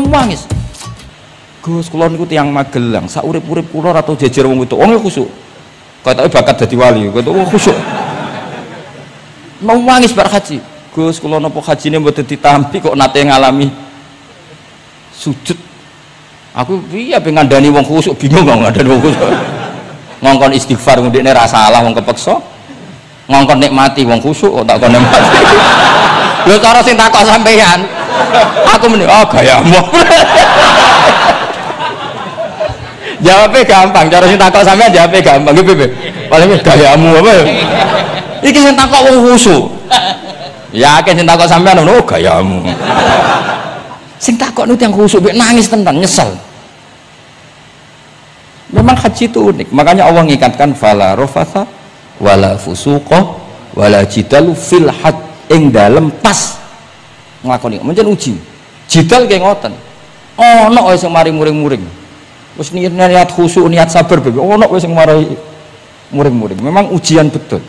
nangis. Gus, kula niku tiyang Magelang, sak urip-urip kula ora tau jejer wong itu. Wong khusuk. Katoke bakat dadi wali, katoke khusuk. Nangis bar haji. Gus, kula napa hajine mboten ditampi kok nate ngalami sujud. Aku piye pe ngandani wong khusuk, bingung kok ngandani wong khusuk. Ngongkon istighfar ndekne ra salah wong kepeksa. Ngongkon nikmati wong khusuk kok tak kon nikmati. Lho cara sing takok sampean. Aku meni, oh gayamu. Jawabnya gampang, cara sing takok sampean jawabnya gampang. Nggih, Beb. Paling gayamu apa ya? Iki sing takok wong khusuk. Yakin sing takok sampean ngono, oh gayamu. Sing takok niku tiyang khusuk mek nangis tenan, nyesel. Memang haji itu unik, makanya Allah ngikatkan fala rafatha wala fusuqa wala jidalu fil hajj ing dalem pas nglakoni. Mencen uji. Jidal kayak ngoten. Ono wae sing mari muring-muring. Wis niat khusyuk, niat sabar bebe. Ono wae sing mari muring-muring. Memang ujian betul.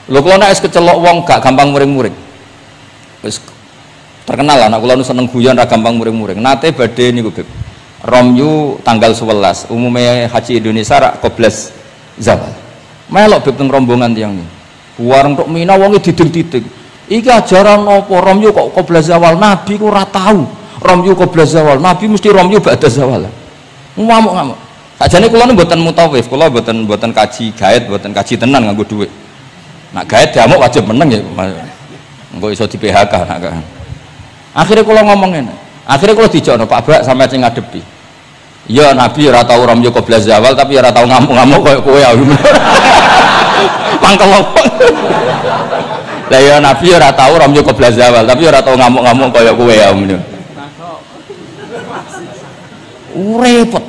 Lho kula nek wis kecelok wong gak gampang muring-muring. Wis terkenal lah, anak kula nu seneng guyon ra gampang muring-muring. Nate badhe niku Beb. Romyu tanggal 11, umumnya haji Indonesia rak koblas zawal. Melok Beb teng rombongan tiyang niku. Warung tok Mina wonge diding-diding. Iki ajaran apa Romyu kok koblas zawal? Nabi ku ora tau. Romyu koblas zawal. Nabi mesti Romyu ba'da zawal. Ngamuk-ngamuk. Sakjane kula nu mboten mutawif, kula mboten kaji gaet, mboten kaji tenan nganggo dhuwit. Nak gaet diamuk wajib meneng ya. Engko iso di PHK nak. Akhire kula ngomong ngene. Akhire kula dijono Pak Bak sampe sing ngadepi. Ya Nabi ora tau Romyu koblas zawal tapi ora tau ngamuk-ngamuk koyo kowe ya. Mangkel opo? Lah ya Nabi ora tau Romyu koblas zawal tapi ora tau ngamuk-ngamuk koyo kowe ya. Repot.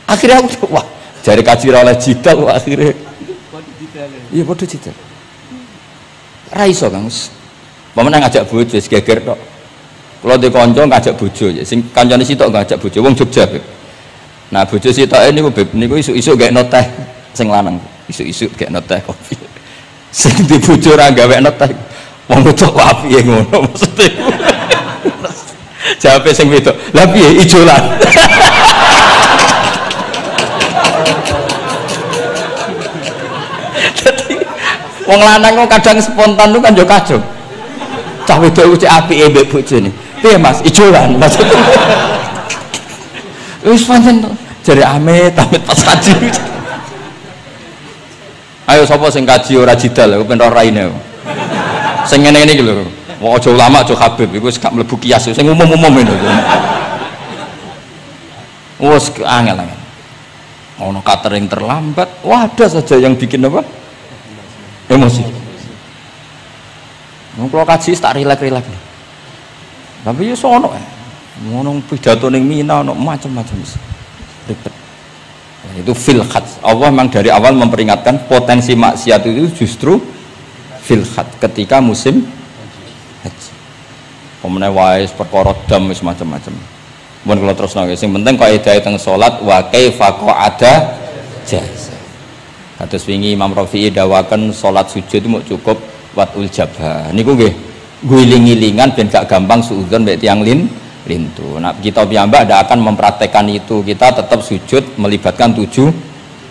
Akhirnya aku wah, jari kaji oleh jidal akhirnya. Iya padha jidal. Ra iso Kang. Pamane ngajak bojo wis geger tok. Kula ndek kanca ngajak bojo, sing kancane sitok ngajak bojo wong Jogja, Beb. Nah, bojo sitoke niku Beb niku isuk-isuk gekno teh sing lanang. Isuk-isuk gekno teh kopi. Sing di bojo ora gawekno teh. Wong wedok kok piye ngono maksude. Jawabe sing wedok, "Lah piye ijolan?" Wong lanang kok kadang spontan lu kan yo kacau. Cah wedok ku cek apike mbek bojone. Piye Mas, ijolan maksudnya. Wis pancen jare amit-amit pas kaji. Ayo sapa sing kaji ora jidal aku ben ora raine. Sing ngene-ngene iki lho. Wong aja ulama aja Habib iku wis gak mlebu kias sing umum-umum ngono. Wes angel-angel. Ono catering terlambat, wah ada saja yang bikin apa? Emosi. Kalau kaji tak rilek-rilek. Tapi ya sono ngono pidato ning Mina ono macam-macam ribet. Itu fil khat. Allah memang dari awal memperingatkan potensi maksiat itu justru fil khat ketika musim haji. Pemene wae perkara dam wis macam-macam. Mun kula terusno sing penting kaidah teng salat wa kaifa qa'ada jaz. Kados wingi Imam Rafi'i dawaken salat sujud itu mau cukup watul jabha. Niku nggih guling-gilingan ben gak gampang suudzon mbek tiyang lintu. Nah, kita piyambak tidak akan mempraktekkan itu. Kita tetap sujud melibatkan 7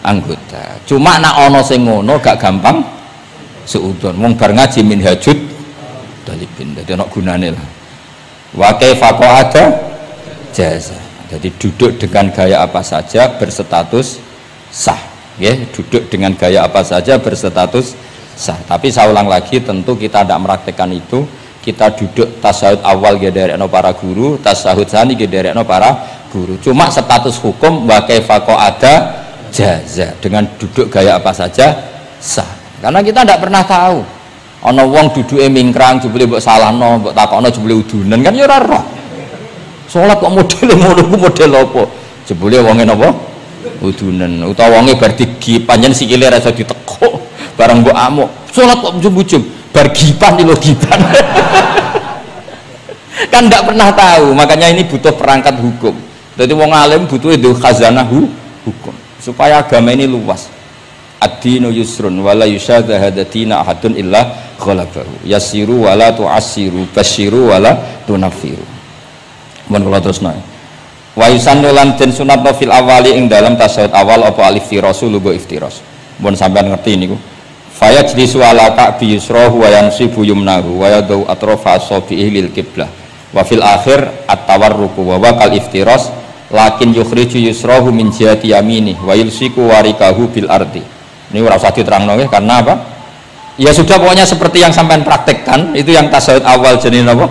anggota. Cuma nak ono sing ngono gak gampang suudzon. Wong bar ngaji minhajud dalibin. Dadi ono gunane lah. Wa kaifa qa'ada jaza. Jadi duduk dengan gaya apa saja berstatus sah. Ya, duduk dengan gaya apa saja berstatus sah. Tapi saya ulang lagi, tentu kita tidak mempraktekkan itu. Kita duduk tasyahud awal gederekno para guru, tasyahud tsani gederekno para guru. Cuma status hukum wa kaifa qa'ada jaza, dengan duduk gaya apa saja sah. Karena kita tidak pernah tahu. Ana wong duduke mingkrang jebule mbok salahno, mbok takokno jebule udunan kan ya ora roh. Salat kok modele ngono ku model apa? Jebule wonge napa? Udunan. Utawa wonge bar digi panjen sikile ra iso ditekuk, bareng mbok amuk. Salat kok ujug-ujug bar gipan lho gipan. Kan tidak pernah tahu, makanya ini butuh perangkat hukum. Jadi wong alim butuh itu khazanah hukum supaya agama ini luas. Ad-dinu yusrun wala yusyadha hadatina ahadun illa ghalabahu. Yasiru wala tu'assiru, basyiru wala tunafiru. Mun kula terusno. Wa yusannu lan den sunatno fil awali ing dalam tasawuf awal apa alif tirasul wa iftiras. Mun sampean ngerti niku. Fayajlisu ala ka'bi yusrahu wa yansibu yumnahu wa yadau atrafa asabihi lil qiblah. Wa fil akhir at-tawarruku wa kal iftiras lakin yukhriju yusrahu min jihati yamini wa yulsiku warikahu bil ardi. Ini ora usah diterangno nggih karena apa? Ya sudah pokoknya seperti yang sampean praktekkan itu yang tasawuf awal jenenge apa?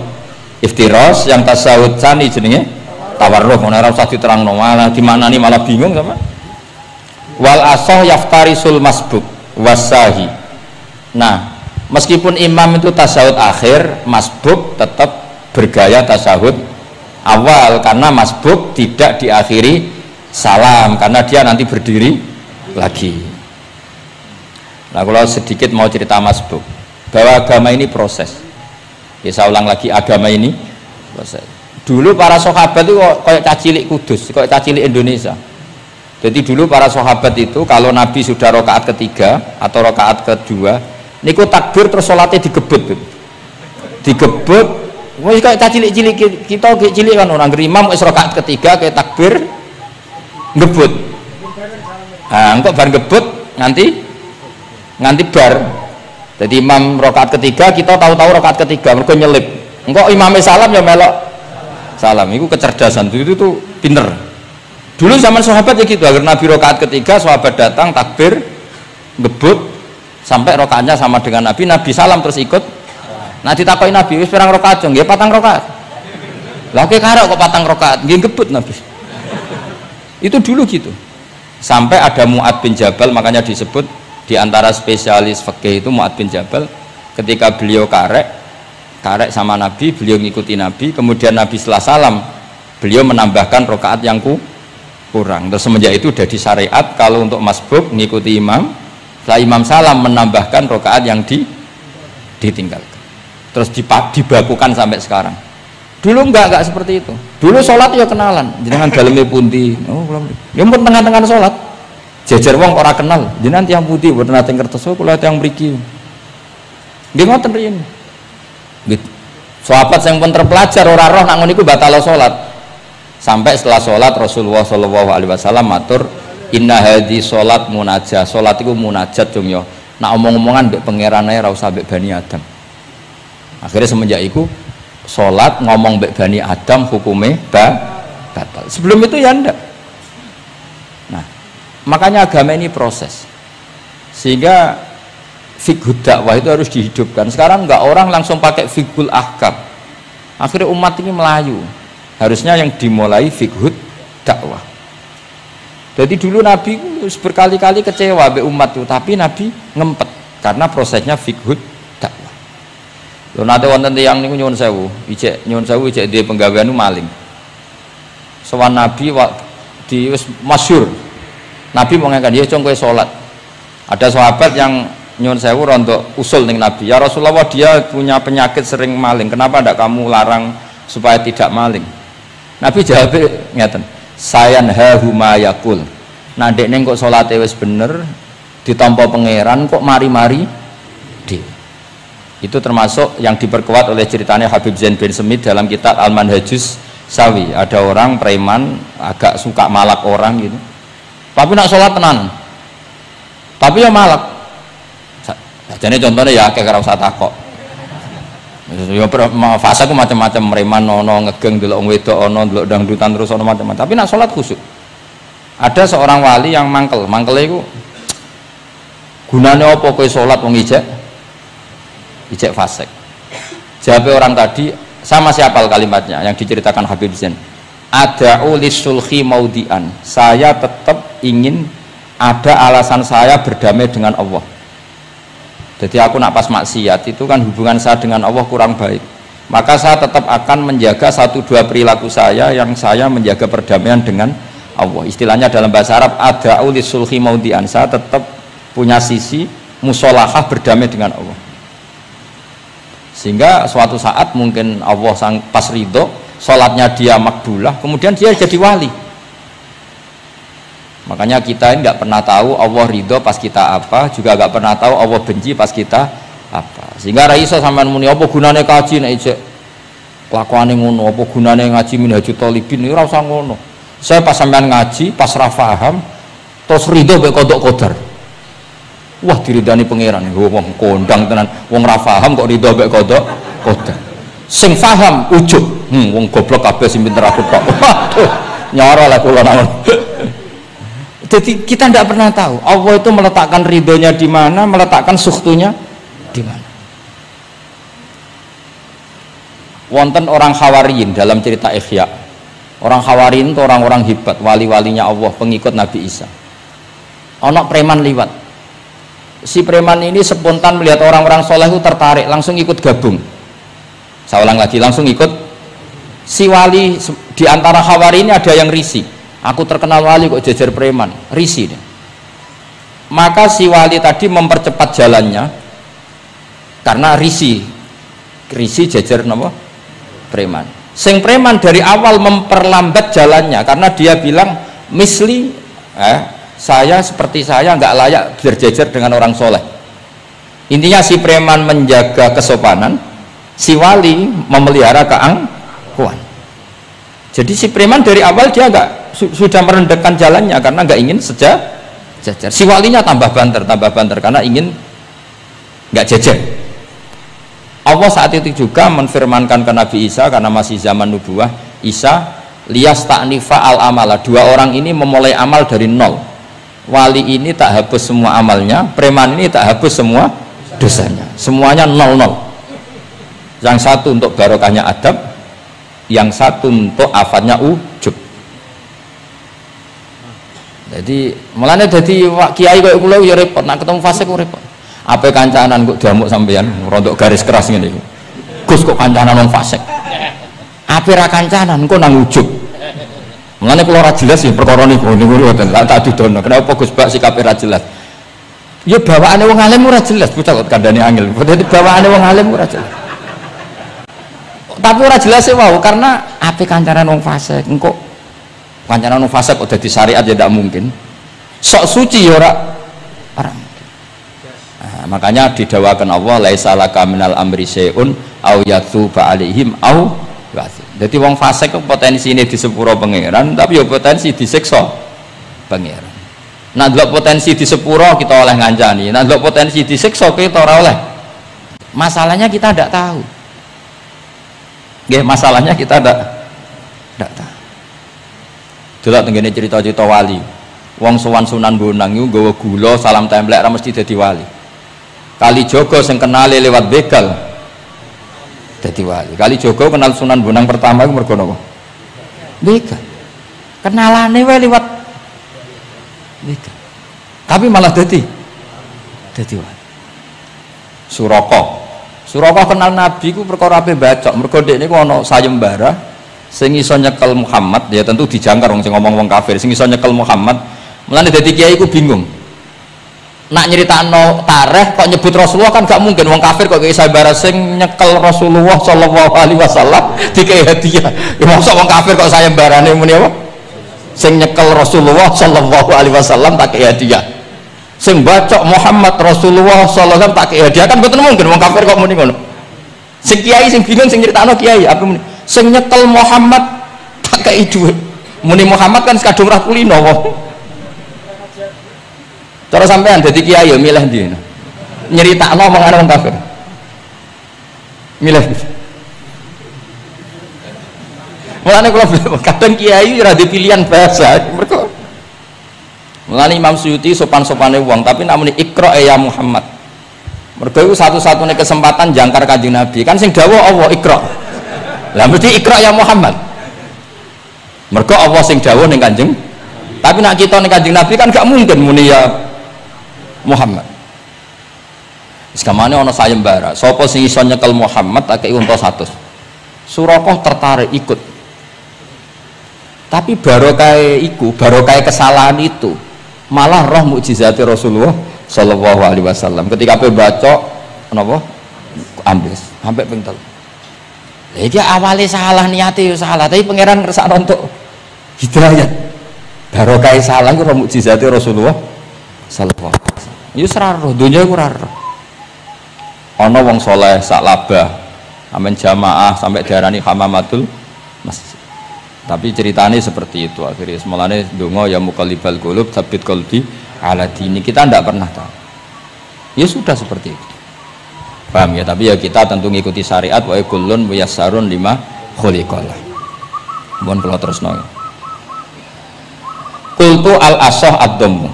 Iftiras, yang tasawuf tsani jenenge tawarruk. Ora usah diterangno malah dimaknani malah bingung sama. Wal asah yaftarisul masbuk wasahi. Nah, meskipun imam itu tasawuf akhir, masbuk tetap bergaya tasawuf awal karena masbuk tidak diakhiri salam karena dia nanti berdiri lagi. Nah, kalau sedikit mau cerita masbuk bahwa agama ini proses. Ya, saya ulang lagi, agama ini proses. Dulu para sahabat itu kayak cacilik Kudus, kayak cacilik Indonesia. Jadi dulu para sahabat itu kalau Nabi sudah rakaat ketiga atau rakaat kedua, niku takbir terus sholatnya digebut. Digebut, wis kayak cacilik-cilik kita cilik kan orang imam wis rakaat ketiga kayak takbir ngebut. Nah, engko bar ngebut nganti bar. Jadi imam rakaat ketiga kita tahu-tahu rakaat ketiga mergo nyelip. Engko imame salam ya melok salam. Itu kecerdasan itu tuh pinter. Dulu zaman sahabat ya gitu, agar Nabi rakaat ketiga sahabat datang takbir ngebut sampai rakaatnya sama dengan Nabi, Nabi salam terus ikut. Nah ditakoki Nabi wis pirang rakaat? Nggih 4 rakaat. Lah kowe karek kok 4 rakaat? Nggih ngebut Nabi. Itu dulu gitu. Sampai ada Mu'ad bin Jabal, makanya disebut di antara spesialis fikih itu Mu'ad bin Jabal, ketika beliau karek sama Nabi, beliau ngikuti Nabi, kemudian Nabi setelah salam beliau menambahkan rakaat yang kurang. Terus semenjak itu jadi syariat kalau untuk masbuk ngikuti imam, setelah imam salam menambahkan rakaat yang ditinggalkan. Terus dibakukan sampai sekarang. Dulu enggak seperti itu. Dulu sholat ya kenalan, jenengan dalemnya pundi. Oh, ya pun tengah-tengah sholat. Jejer wong ora kenal, jenengan tiyang pundi, mboten nate ngertos kula tiyang mriki. Nggih ngoten riyen. Nggih. Sahabat sing pun terpelajar ora roh nak ngono iku batal sholat. Sampai setelah sholat Rasulullah Shallallahu Alaihi Wasallam matur, inna hadhi sholat munajat. Sholat itu munajat dong yo. Nak omong-omongan mbek pangerane ora usah mbek Bani Adam. Akhirnya semenjak itu sholat ngomong mbek Bani Adam hukumnya batal. Sebelum itu ya ndak. Nah, makanya agama ini proses. Sehingga fiqh dakwah itu harus dihidupkan. Sekarang enggak orang langsung pakai fiqhul ahkam. Akhirnya umat ini melayu. Harusnya yang dimulai fiqh dakwah. Jadi dulu Nabi berkali-kali kecewa be umat itu, tapi Nabi ngempet karena prosesnya fiqh dakwah. Lho nate wonten tiyang niku nyuwun sewu, ijek dia penggawean maling. Sowan Nabi di wis masyhur. Nabi mau ngangkat dia cong kowe salat. Ada sahabat yang nyuwun sewu rontok usul ning Nabi. Ya Rasulullah, dia punya penyakit sering maling. Kenapa ndak kamu larang supaya tidak maling? Nabi jawab ngeten, sayan hahuma yakul. Nah dekne kok salate wis bener ditampa pangeran kok mari-mari di. Itu termasuk yang diperkuat oleh ceritanya Habib Zain bin Semit dalam kitab Al-Manhajus Sawi. Ada orang preman agak suka malak orang gitu. Tapi nak sholat tenan. Tapi ya malak. Jadi contohnya ya kayak ora usah takok. Ya fase ku macam-macam, preman ono ngegeng delok wong wedok ono delok dangdutan terus ono macam-macam. Tapi nak sholat khusyuk. Ada seorang wali yang mangkele iku gunane apa kowe sholat wong ijek fasik. Jawab orang tadi sama siapa kalimatnya yang diceritakan Habib Zain. Ada'u lisulhi maudian. Saya tetap ingin ada alasan saya berdamai dengan Allah. Jadi aku nak pas maksiat itu kan hubungan saya dengan Allah kurang baik. Maka saya tetap akan menjaga 1-2 perilaku saya yang saya menjaga perdamaian dengan Allah. Istilahnya dalam bahasa Arab ada'u lisulhi maudian. Saya tetap punya sisi musolahah berdamai dengan Allah. Sehingga suatu saat mungkin Allah pas ridho, sholatnya dia makbulah, kemudian dia jadi wali. Makanya kita ini nggak pernah tahu Allah ridho pas kita apa, juga nggak pernah tahu Allah benci pas kita apa. Sehingga raiso sampean muni apa gunane kaji nek ijek kelakuane ngono, apa gunane ngaji Minhajul Thalibin ora usah ngono. Saya pas sampean ngaji, pas ra paham, terus ridho mek kodok kodar. Wah diridani pangeran, wong kondang tenan, wong ra paham kok ridho mek kodok kodar. Sing paham ujug, wong goblok kabeh sing pinter aku tok. Waduh, nyoro lah kula nang. Jadi kita tidak pernah tahu Allah itu meletakkan ridhonya di mana, meletakkan sukhtunya di mana. Wonten orang Hawariyin dalam cerita Ihya. Orang Hawariyin itu orang-orang hebat, wali-walinya Allah, pengikut Nabi Isa. Ono preman liwat. Si preman ini spontan melihat orang-orang soleh itu tertarik, langsung ikut gabung. Saya ulang lagi, langsung ikut. Si wali di antara Hawariyin ini ada yang risih. Aku terkenal wali kok jejer preman, risih deh. Maka si wali tadi mempercepat jalannya karena risih jejer nama preman. Sing preman dari awal memperlambat jalannya karena dia bilang misli saya seperti saya nggak layak berjejer dengan orang soleh. Intinya si preman menjaga kesopanan, si wali memelihara keangkuhan. Jadi si preman dari awal dia nggak sudah merendahkan jalannya karena nggak ingin sejajar. Si walinya tambah banter karena ingin nggak jajar. Allah saat itu juga menfirmankan ke Nabi Isa karena masih zaman nubuah, Isa liyas ta'nifa al amala, dua orang ini memulai amal dari nol. Wali ini tak hapus semua amalnya, preman ini tak hapus semua dosanya, semuanya nol. Yang satu untuk barokahnya adab, yang satu untuk afatnya ujub. Jadi mulane dadi kiai koyo kula ya repot, nak ketemu fasik kok repot. Ape kancanan kok diamuk sampean rontok garis keras ngene iki. Gus kok kancanan wong fasik. Ape ra kancanan kok nang ujub. Mulane kula ora jelas ya perkara niku mboten tak dudono. Kenapa Gus Bak sikape ra jelas? Ya bawaane wong alim ora jelas, bocah kok kandhane angel. Dadi bawaane wong alim ora jelas. Tapi ora jelas e wau karena ape kancanan wong fasik engko kancanan wong fasik kok dadi syariat ya tidak mungkin. Sok suci ya ora mungkin. Nah, makanya didawakan Allah laisa laka minal amri syai'un au yatuba alaihim au ya'dzib. Jadi wong fasik kok potensi ini di sepuro pangeran, tapi ya potensi disiksa pangeran. Nah, ndelok potensi di sepuro kita oleh ngancani, nah ndelok potensi disiksa kita ora oleh. Masalahnya kita tidak tahu. Nggih, masalahnya kita tidak tahu. Delok tengene cerita-cerita wali. Wong sowan Sunan Bonang iku nggawa gula salam templek ra mesti dadi wali. Kali Jogo sing kenale lewat begal dadi wali. Kali Jogo kenal Sunan Bonang pertama iku mergo napa? Begal. Kenalane wae lewat begal. Tapi malah dadi wali. Suraka kenal Nabi ku perkara ape bacok. Mergo dekne ku ana sayembara sing iso nyekel Muhammad, ya tentu dijangkar wong sing ngomong wong kafir, sing iso nyekel Muhammad. Mulane dadi kiai ku bingung. Nak nyeritakno tarikh kok nyebut Rasulullah kan gak mungkin, wong kafir kok kiai sayembara sing nyekel Rasulullah sallallahu alaihi wasallam dikai hadiah. Ya mosok wong kafir kok sayembarane muni apa? Sing nyekel Rasulullah sallallahu alaihi wasallam tak kei hadiah. Sing bacok Muhammad Rasulullah sallallahu alaihi wasallam tak kei hadiah kan mboten mungkin wong kafir kok muni ngono. Sing kiai sing bingung sing nyeritakno kiai apa muni? Sing nyekel Muhammad tak kei dhuwit. Muni Muhammad kan sekadung rah kulino wong. Cara sampean dadi kiai ya milih ndi? Nyeritakno omongane wong kafir. Milih. Mulane kula kadang kiai ora di pilihan bahasa. Mergo mulane Imam Suyuti sopan-sopane wong, tapi namune Iqra ya Muhammad. Mergo iku satu-satunya kesempatan jangkar Kanjeng Nabi. Kan sing dawuh Allah Iqra. Lah mesti Iqra ya Muhammad. Mergo Allah sing dawuh ning Kanjeng. Tapi nak kita ning Kanjeng Nabi kan gak mungkin muni ya Muhammad. Sekamane ana sayembara, sapa sing iso nyekel Muhammad tak kei unta 100. Suraqah tertarik ikut. Tapi barokah iku, barokah kesalahan itu malah roh mukjizat Rasulullah sallallahu alaihi wasallam. Ketika pe baca napa ambles sampai ping 3. Lah iki awale salah niate yo salah, tapi pangeran ngersakno untuk hidayah. Barokah salah iku roh mukjizat Rasulullah sallallahu alaihi wasallam. Yo seraro donya iku ora ero. Ana wong saleh sak labah amen jamaah sampai diarani hamamatul masjid. Tapi ceritanya seperti itu akhirnya semalane donga ya muqallibal qulub tsabit qalbi ala dini, kita tidak pernah tahu. Ya sudah seperti itu. Paham ya? Tapi ya kita tentu ngikuti syariat wa kullun muyassarun lima khuliqalah. Mohon kula terusno. Qultu al-asah ad-dhammu.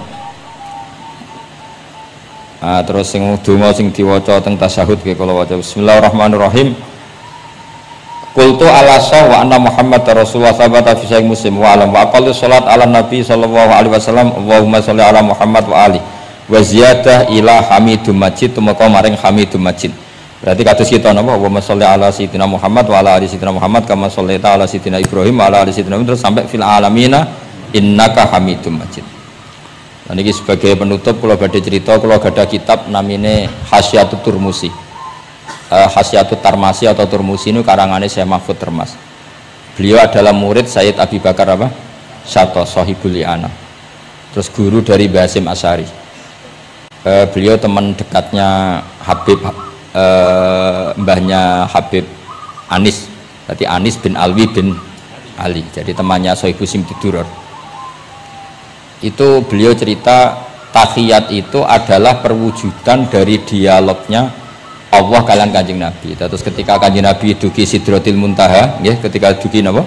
Terus sing donga sing diwaca teng tasyahud nggih kula waca bismillahirrahmanirrahim. Qultu al-asah wa anna Muhammad Rasulullah sabata fi sahih Muslim wa alam wa aqallu salat ala nabi sallallahu alaihi wasallam Allahumma sholli ala Muhammad wa ali wa ziyadah ila hamidum majid tumeka maring hamidum majid. Berarti kados kita napa Allahumma sholli ala sayyidina Muhammad wa ala ali sayyidina Muhammad kama shollaita ala sayyidina Ibrahim wa ala ali sayyidina Ibrahim terus sampai fil alamina innaka hamidum majid. Nah niki sebagai penutup kula badhe cerita kula gadah kitab namine Hasyatut Turmusi. Hasyatut Tarmasi atau Turmusi ini karangannya Syekh Mahfud Termas. Beliau adalah murid Sayyid Abi Bakar apa? Syato Sohibul Li'ana. Terus guru dari Mbah Hasyim Asy'ari. Beliau teman dekatnya Habib mbahnya Habib Anis. Berarti Anis bin Alwi bin Ali. Jadi temannya Sohibu Simtiduror. Itu beliau cerita tahiyat itu adalah perwujudan dari dialognya Allah kalian Kanjeng Nabi. Terus ketika Kanjeng Nabi dugi Sidratil Muntaha, ya, ketika dugi napa?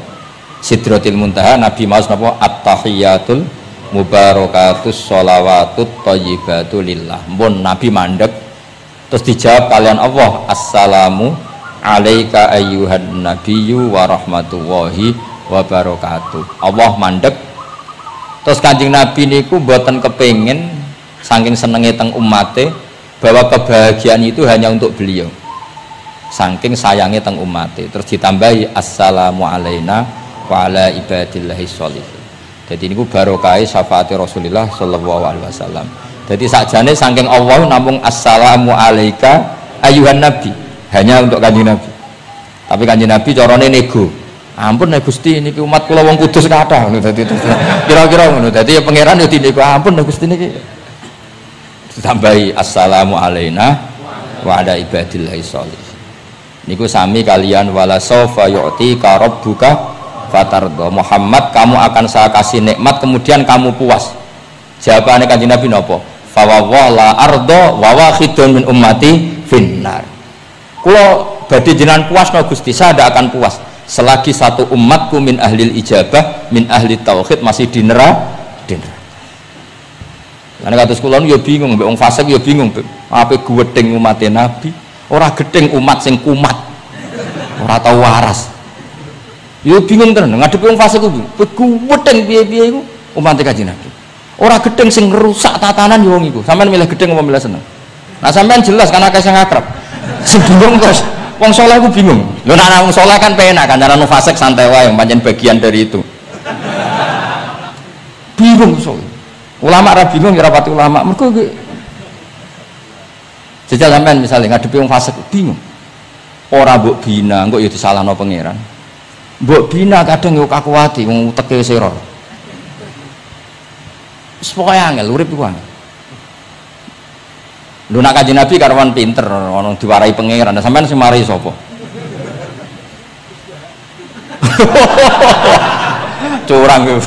Sidratil Muntaha, Nabi maos napa? At-tahiyatul mubarakatus sholawatut thayyibatu lillah. Mun Nabi mandek terus dijawab kalian Allah, assalamu alaika ayyuhan nabiyyu wa rahmatullahi wa barakatuh. Allah mandek. Terus Kanjeng Nabi niku mboten kepengin saking senenge teng umate bahwa kebahagiaan itu hanya untuk beliau saking sayangnya teng umate, terus ditambahi assalamu alaina wa ala ibadillahi sholihin. Jadi ini barokah syafaati Rasulullah sallallahu alaihi wasallam. Jadi sakjane saking Allah namung assalamu alaika ayuhan nabi hanya untuk Kanjeng Nabi. Tapi Kanjeng Nabi carane nego. Ampun nek Gusti niki umat kula wong kudus kathah ngono dadi kira-kira ngono. Dadi pangeran yo dinego ampun nek Gusti niki ditambahi assalamu alaina wa ala ibadillahi sholihin. Niku sami kalian wala sawfa yu'tika rabbuka fatardo. Muhammad, kamu akan saya kasih nikmat kemudian kamu puas. Jawabannya Kanjeng Nabi napa? Fa wala ardo wa wahidun min ummati finnar. Kula badhe jenengan puas no Gusti, saya tidak akan puas selagi satu umatku min ahlil ijabah min ahli tauhid masih di neraka. Karena kados kula ya bingung, mbek wong fasik ya bingung, ape gedeng umat Nabi, ora gedeng umat sing kumat, ora tau waras. Ya bingung tenan ngadepi wong fasik kuwi, gedeng piye-piye iku umat Kanjeng Nabi. Ora gedeng sing rusak tatanan ya wong iku. Sampeyan milih gedeng apa milih seneng? Nah sampeyan jelas kan akeh sing akrab. Sing bingung terus wong saleh iku bingung. Lho nek wong saleh kan penak kan, cara wong fasik santai wae pancen bagian dari itu. Bingung soalnya. Ulama ra bingung ya rapati ulama. Mergo jajal sampean misalnya ngadepi wong fasik bingung. Ora mbok bina, engko ya disalahno pangeran. Mbok bina kadang yo kakuwati wong uteke sira. Wis pokoke angel urip iku angel. Lho nak Kanjeng Nabi karwan pinter ana diwarai pangeran. Sampean sing mari sapa? Curang yo.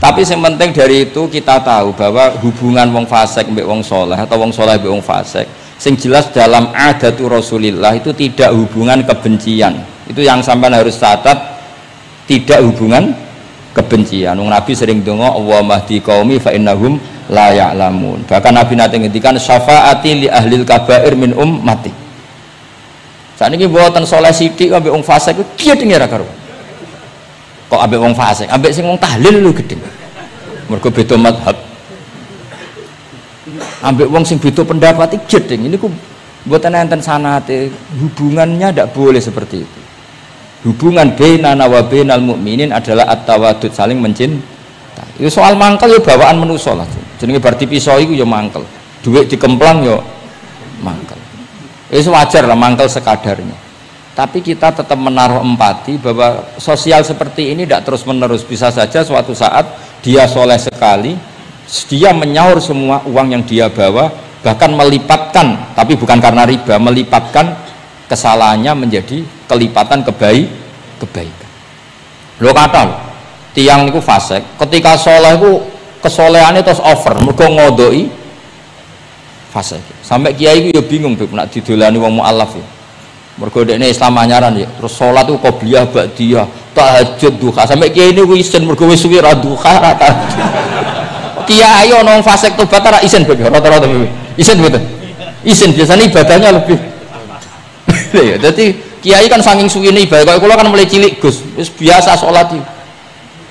Tapi yang penting dari itu kita tahu bahwa hubungan wong fasik mbek wong soleh atau wong soleh mbek wong fasik, sing jelas dalam adatu Rasulillah itu tidak hubungan kebencian. Itu yang sampean harus catat, tidak hubungan kebencian. Wong Nabi sering donga Allahumma hdi qaumi fa innahum la ya'lamun. Bahkan Nabi nate ngendikan syafaati li ahlil kabair min ummati. Sakniki mboten soleh sithik ambek wong fasik ku kiye ra karo. Kok ambek wong fasik, ambek sing wong tahlil lho gedhe. Mergo beda mazhab. Ambek wong sing beda pendapat iki gedhe. Ini ku mboten enten sanate, hubungannya tidak boleh seperti itu. Hubungan bainana wa bainal mukminin adalah at-tawaddud, saling mencintai. Itu soal mangkel ya bawaan manusa lah. Jenenge bar dipisah iku ya mangkel. Dhuwit dikemplang ya mangkel. Wis wajar lah mangkel sekadarnya. Tapi kita tetap menaruh empati bahwa sosial seperti ini tidak terus menerus. Bisa saja suatu saat dia soleh sekali, dia menyaur semua uang yang dia bawa bahkan melipatkan, tapi bukan karena riba, melipatkan kesalahannya menjadi kelipatan kebaikan. Lo kata tiang niku fasik, ketika soleh ku kesolehannya terus over, mergo ngodoi fasik. Sampai kiai ku ya bingung tuh nak didolani wong mualaf ya. Mergo dekne Islam anyaran ya, terus salat ku qobliyah ba'diyah, tahajud duha. Sampai kiai niku isen mergo wis suwi ra duha ra tahajud. Kiai ono fasik tobat ra isen begitu rata-rata isen betul. Isen biasanya ibadahnya lebih. Ya, jadi kiai kan saking suwine ibadah. Kalau kan mulai cilik Gus, wis biasa salat iki.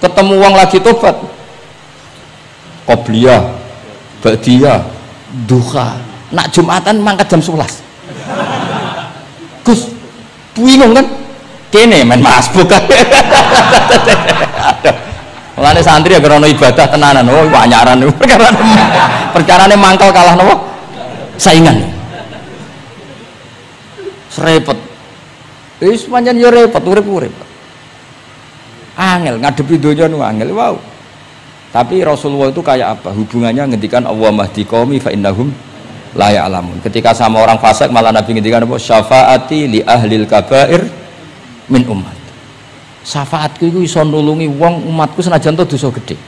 Ketemu wong lagi tobat. Qobliyah, ba'diyah, duha. Nak Jumatan mangkat jam 11. Gus, bingung kan? Kene main masbuk kan. Mulane santri ya krono ibadah tenanan. Oh, wanyaran perkarane mangkel kalah napa? Saingan. Serepet. Wis pancen yo repot urip-urip. Angel ngadepi donya nu angel. Wow. Tapi Rasulullah itu kayak apa? Hubungannya ngendikan Allah mahdi qaumi fa innahum la ya'lamun. Ketika sama orang fasik malah Nabi ngendikan apa? Syafaati li ahlil kabair min umat. Syafaatku itu iso nulungi wong umatku senajan to dosa gede.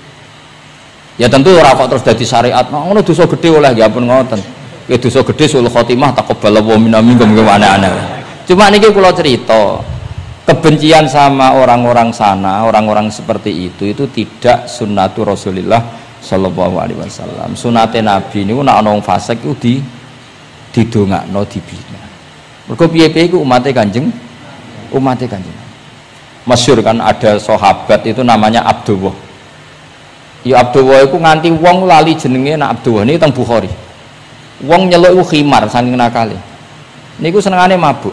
Ya tentu ora kok terus dadi syariat. Ngono dosa gede oleh ya pun ngoten. Ya dosa gede sul khotimah taqabbalallahu minna minkum aneh-aneh. Cuma niki kula cerita, kebencian sama orang-orang sana, orang-orang seperti itu tidak sunnatu Rasulillah sallallahu alaihi wasallam. Sunate Nabi niku nek ana wong fasik iku didongakno dibina. Mergo piye-piye iku umate Kanjeng. Masyhur kan ada sahabat itu namanya Abdullah. Ya Abdullah itu nganti wong lali jenenge nak Abdullah ini teng Bukhari. Wong nyeluk iku khimar saking nakale. Niku senengane mabuk.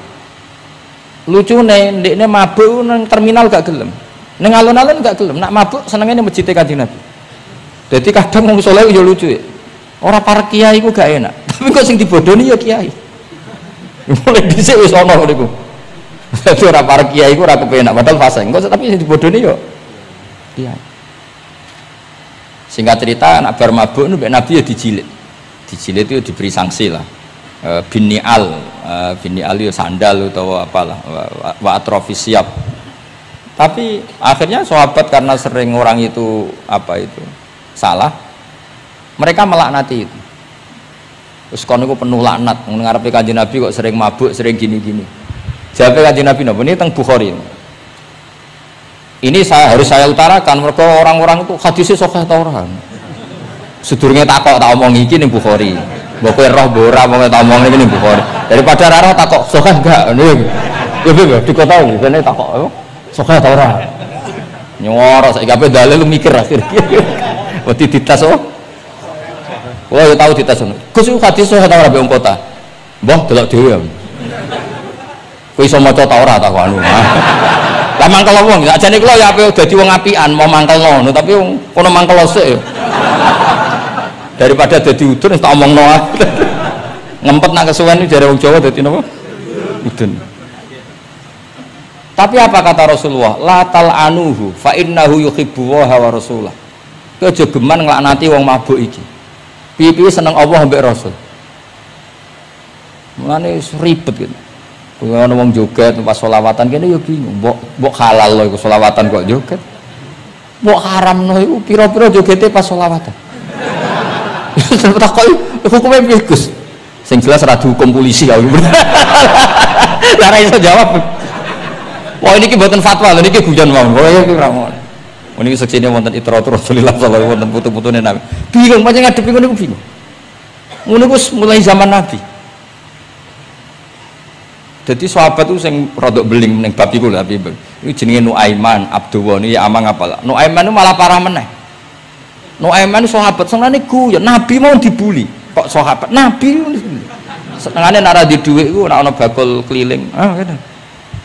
Lucune ndekne mabuk nang terminal gak gelem. Ning alun-alun gak gelem. Nak mabuk senengane masjid Kanjeng Nabi. Jadi kadang wong saleh yo lucu ya. Ora para kiai iku gak enak. Tapi kok sing dibodoni ya kiai. Mulai dhisik wis ana niku. Jadi orang para kiai itu orang kepenak, padahal fase enggak, tapi yang dibodohi yo kiai. Singkat cerita, anak bar mabuk itu Nabi ya dijilid itu diberi sanksi lah. Binial itu sandal atau apalah, wa atrofis siap. Tapi akhirnya sahabat karena sering orang itu salah, mereka melaknati itu. Terus kono itu penuh laknat, ngarepe Kanjeng Nabi kok sering mabuk, sering gini-gini. Jawabnya Kanjeng Nabi ini teng Bukhari. Ini harus saya utarakan, mereka orang-orang itu hadisnya sahih ta ora. Sedurunge takok tak omong iki ning Bukhari. Mbok kowe roh ora wong tak omong iki ning Bukhari. Daripada ora roh takok sahih enggak ngono. Ya dikotau kene takok sahih ta ora. Nyoro saiki ape dalil mikir akhir. Wedi ditas oh. Wah, ya tahu ditas ngono. Gus hadis sahih ta ora mbek kota. Mbah delok dhewe. Kowe iso maca ta ora tak anu. Lah mangkel wong, ajane kula ya ape dadi wong apian mau mangkelno, tapi kono mangkel sik ya. Daripada dadi udun tak omongno ae. Ngempet nak kesuwen jare wong Jawa dadi napa? Udun. Tapi apa kata Rasulullah? La tal'anuhu fa innahu yuhibbu wa rasulah. Kowe aja geman nglaknati wong mabuk iki. Piye-piye seneng Allah mbek Rasul. Mulane ribet gitu. Kuwi ana wong joget pas selawatan kene ya bingung, mbok halal lho iku selawatan kok joget. Mbok haramno iku pira-pira jogete pas selawatan. Takoki hukume piye Gus? Sing jelas ora dihukum polisi ya. Lah ora iso jawab. Wah niki mboten fatwa lho niki guyon mawon. Wah iki ora ngono. Niki seksine wonten itratur Rasulullah sallallahu alaihi wasallam putu-putune Nabi. Bingung pancen ngadepi ngono iku bingung. Ngono iku mulai zaman Nabi. Jadi sahabat itu sing rodok beling ning bab iku lho tapi iki jenenge Nuaiman Abdullah niki amang apalah. Nuaiman itu malah parah meneh. Nuaiman sahabat senengane guyon, Nabi mau dibuli. Kok sahabat Nabi senengane nek ora di dhuwit iku nek ana bakul keliling. Ngene.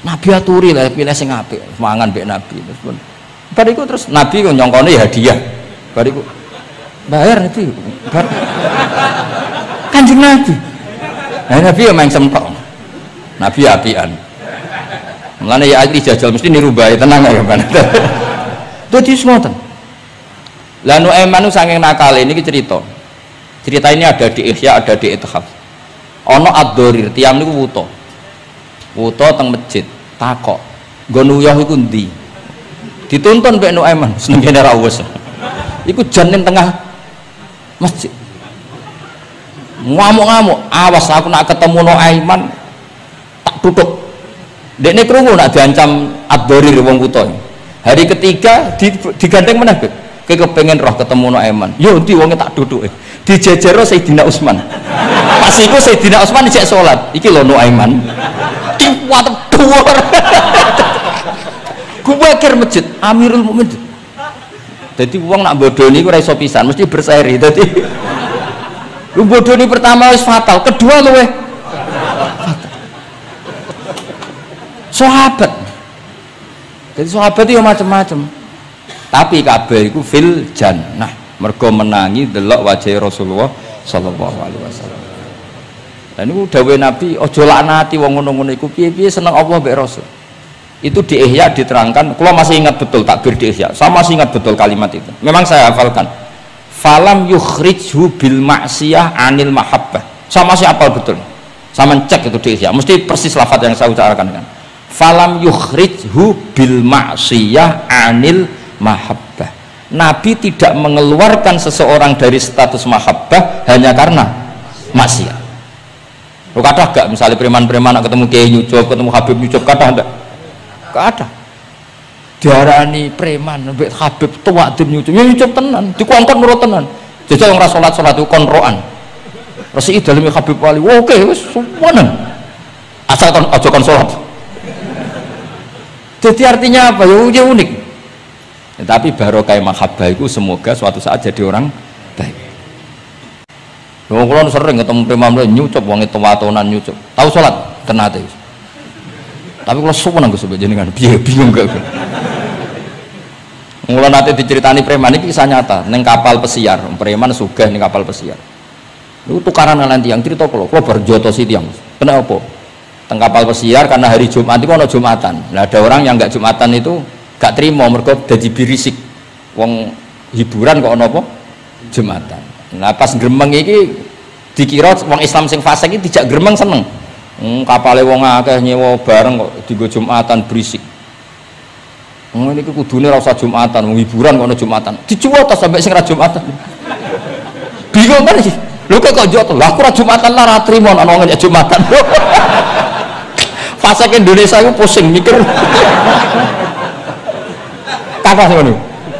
Nabi aturi lah pilih sing apik, mangan mbek Nabi terus pun. Bar iku terus Nabi kok nyongkone hadiah. Bar iku bayar nanti. Kanjeng Nabi. Nah, Nabi ya main semtok. Nabi apian. Mulane ya ahli jajal mesti niru bae tenang ya kan. Dadi ngoten. Lah Nuaiman saking nakale niki cerita. Cerita ini ada di Ihya, ada di Ithaf. Ono ad-Dorir, tiang niku wuto teng masjid, takok. Nggon uyah iku ndi? Dituntun Mbak Nuaiman, senengane ra wis. Iku jan ning tengah masjid. Ngamuk-ngamuk, awas aku nak ketemu Nuaiman tak tutup. Dekne krungu nak diancam ad-Dorir wong wuto. Hari ketiga digandeng meneh. Kowe kepengen roh ketemu Nuaiman. Yo endi wonge tak duduke. Dijejero Sayyidina Utsman. Pas iku Sayyidina Utsman cek salat. Iki lho Nuaiman. Kuat dhuwur. Kuwakir masjid Amirul Mukminin. Dadi wong nak bodoni ku ora iso pisan, mesti berseri. Dadi lu bodoni pertama wis fatal, kedua luweh fatal. Sahabat. Jadi sahabat itu macam-macam. Tapi kabeh iku fil jannah. Mergo menangi delok wajah Rasulullah sallallahu alaihi wasallam. Dan itu dawuh Nabi, aja laknati wong ngono-ngono iku piye-piye seneng Allah mbek Rasul. Itu di Ihya diterangkan, kalau masih ingat betul takbir di Ihya, saya masih ingat betul kalimat itu. Memang saya hafalkan. Falam yukhrijhu bil ma'siyah anil mahabbah. Saya masih hafal betul. Saya mencek itu di Ihya, mesti persis lafaz yang saya ucapkan kan. Falam yukhrijhu bil ma'siyah anil mahabbah. Nabi tidak mengeluarkan seseorang dari status mahabbah hanya karena maksiat. Lo kata gak misalnya preman-preman ketemu Kiai nyucup, ketemu Habib nyucup, kata enggak? Gak ada. Diarani preman, mbek Habib tua dem nyucup, ya nyucup tenan, dikongkon nurut tenan. Jajal ora salat-salat itu konroan. Resi daleme Habib wali, oke wis suwanen. Asal aja kon salat. Jadi artinya apa? Ya unik. Tapi barokah mahabbah itu semoga suatu saat jadi orang baik. Wong kula sering ketemu preman nyucup wong itu watonan nyucup. Tahu salat tenate. Tapi kula suwen nang Gusti jenengan piye bingung gak. Mula nate diceritani preman iki kisah nyata ning kapal pesiar, preman sugih ning kapal pesiar. Niku tukaran lan tiyang crita kula berjotosi tiyang. Kenapa? Teng kapal pesiar karena hari Jumat itu ono Jumatan. Nah ada orang yang enggak Jumatan itu gak terima mergo dadi birisik. Wong hiburan kok ono apa? Jumatan. Nah pas gremeng iki dikira wong Islam sing fasik iki dijak gremeng seneng. Kapale wong akeh nyewa bareng kok dienggo Jumatan berisik. Ini kudune ora usah Jumatan, wong hiburan kok ono Jumatan. Dicuwot sampai sing ra Jumatan. Bingung kan iki. Lho kok njot lho aku ora Jumatan lah ra trimo ana wong nyek Jumatan. Fasik Indonesia itu pusing mikir. Kakak sing ngono.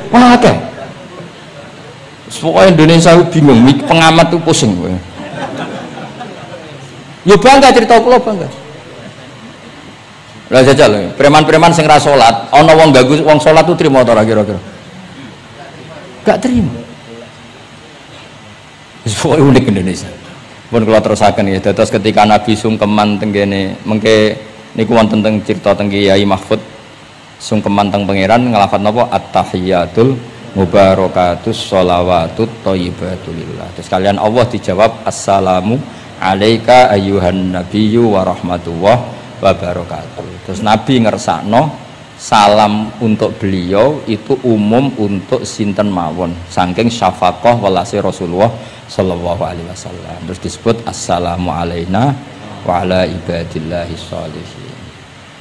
Wah akeh. Semua Indonesia itu bingung, pengamat itu pusing. Ya bangga cerita kula bangga. Lah jajal preman-preman sing ra salat, ana wong ganggu wong salat tu trimo ta ora kira-kira? Gak trimo. Semua unik Indonesia. Pun kula terusaken ya, dados ketika Nabi sungkeman teng kene mengke niku wonten teng cerita teng Kiai Mahfud sungkeman teng pangeran nglafat napa at-tahiyatul mubarakatus sholawatut thayyibatulillah. Terus kalian Allah dijawab assalamu alaika ayyuhan nabiyyu wa rahmatullah wa barakatuh. Terus Nabi ngersakno salam untuk beliau itu umum untuk sinten mawon saking syafaqah welase Rasulullah sallallahu alaihi wasallam. Terus disebut assalamu alaina wa ala ibadillahi sholihin.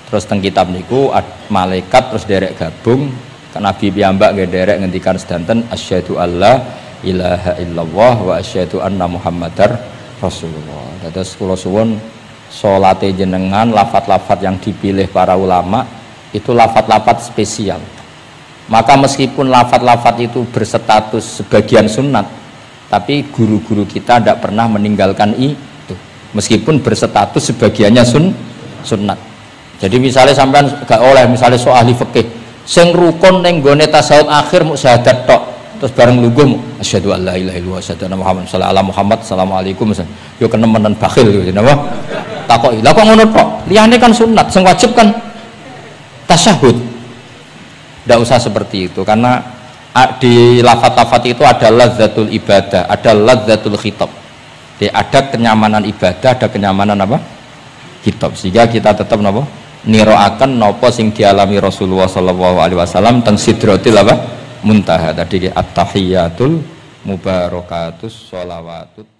Terus teng kitab niku malaikat terus derek gabung Nabi piyambak nggih derek ngendikan sedanten asyhadu alla ilaha illallah wa asyhadu anna muhammadar rasulullah. Dados kula suwun salate jenengan lafat-lafat yang dipilih para ulama itu lafat-lafat spesial. Maka meskipun lafat-lafat itu berstatus sebagian sunat, tapi guru-guru kita tidak pernah meninggalkan itu meskipun berstatus sebagiannya sunnat. Jadi misalnya sampean gak oleh misalnya soal ahli fikih sing rukun ning gone tasawuf akhir mu syahadat tok terus bareng lungguh asyhadu alla ilaha illallah asyhadu anna muhammad assalamualaikum yo kenemenan bakhil yo napa takoki lha kok ngono tok liyane kan sunat sing wajib kan tasyahud. Tidak usah seperti itu karena di lafaz-lafaz itu ada lazzatul ibadah, ada lazzatul khitab. Ada kenyamanan ibadah, ada kenyamanan apa? Khitab. Sehingga kita tetap napa? Niroaken napa sing dialami Rasulullah sallallahu alaihi wasallam teng sidratil apa? Muntaha. Tadi at-tahiyatul mubarakatus sholawatut